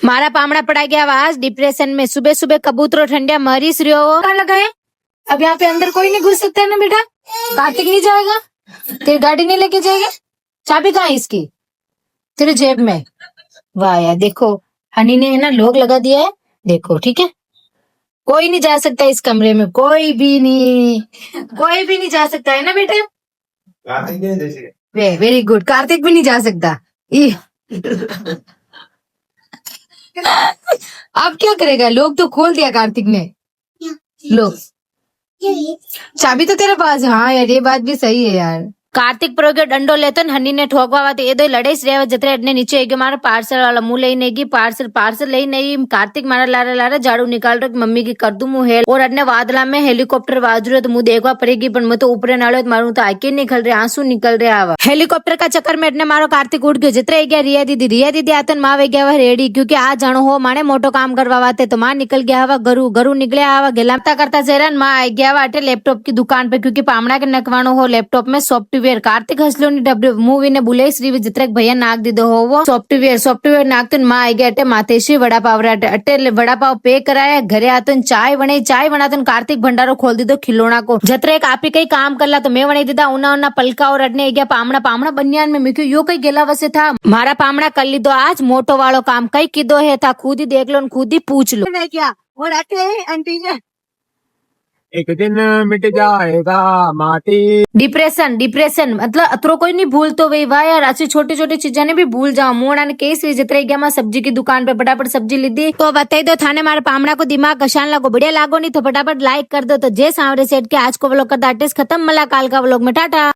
मारा पामड़ा पड़ा गया आवाज डिप्रेशन में। सुबह सुबह कबूतरों ठंडिया मरीस रही हो। कहाँ लगा है? अब यहाँ पे अंदर कोई नहीं घुस सकता है ना बेटा? कार्तिक नहीं जाएगा? तेरी गाड़ी नहीं लेके जाएगा? चाबी कहाँ है इसकी? तेरे जेब में। वाह यार, देखो हनी ने है ना लॉक लगा दिया है, देखो ठीक है। कोई नहीं जा सकता इस कमरे में, कोई भी नहीं जा सकता है ना बेटे? वेरी गुड, कार्तिक भी नहीं जा सकता। अब क्या करेगा? लोग तो खोल दिया कार्तिक ने। लो चाबी तो तेरे पास है। हाँ यार, ये बात भी सही है यार। કાર્તિક પ્રયોગે દંડો લેતો ને હની ને ઠોકવા એ દો લડાઈ રહ્યા જત્રે એટલે નીચે ગયો મારા पार्सल वाला मुंह लई गई पार्सल लई नहीं। कार्तिक मारा लारा झाड़ू निकाल रहा मम्मी की कर दू मुंह हेल और अडने वादला में हेलीकॉप्टर बाजू रहे तो मुंह देखवा पड़ेगी पर मैं तो ऊपर नालो मारू तो आके निकल रहे आंसू निकल रहे आवा। हेलीकॉप्टर का चक्कर में अडने मारो कार्तिक उठ गयो। जितरे गया रिया दीदी आतन माँ वे गया रेडी क्योंकि आज जानो हो माने मोटो काम करवा वाते तो माँ निकल गया हवा गरू निकले आवा गेलामता करता जहरान माँ आई गया वाटे लैपटॉप की दुकान पे क्योंकि पामड़ा के नकवानो हो लैपटॉप में सॉफ्टवेयर। कार्तिक हसलो मूवी ने बुले श्री जितरे भैया नाक दीदो हो वो सॉफ्टवेयर नाकते माँ आई गया अटे मातेश्री वड़ा पाव अटे वड़ा पाव पे कराया घरे आते चाय बनाते कार्तिक भंडारो खोल दीदो खिलौना को। जतरे एक आप ही कई काम कर ला तो मैं बनाई दीदा उना पलका और अडने गया पामड़ा बनियान में मिक्यू यो कई गेला वसे था मारा पामड़ा कर ली दो आज मोटो वालो काम कई किदो है था खुद ही देख लो खुद ही पूछ लो क्या और आते आंटी जी एक दिन मिट जाएगा माटी। डिप्रेशन मतलब अतरो कोई नहीं भूल तो वही वाह यार ऐसी छोटी छोटी चीजें ने भी भूल जाओ। मोड़ा ने केस जितरे गया मैं सब्जी की दुकान पे फटाफट सब्जी ली दी तो बताई दो थाने मारे पामड़ा को दिमाग कशान लगो बढ़िया लागो नहीं तो फटाफट लाइक कर दो। तो जय सांवरे सेठ के आज को व्लॉग कर दा खत्म। मला काल का व्लॉग में टाटा।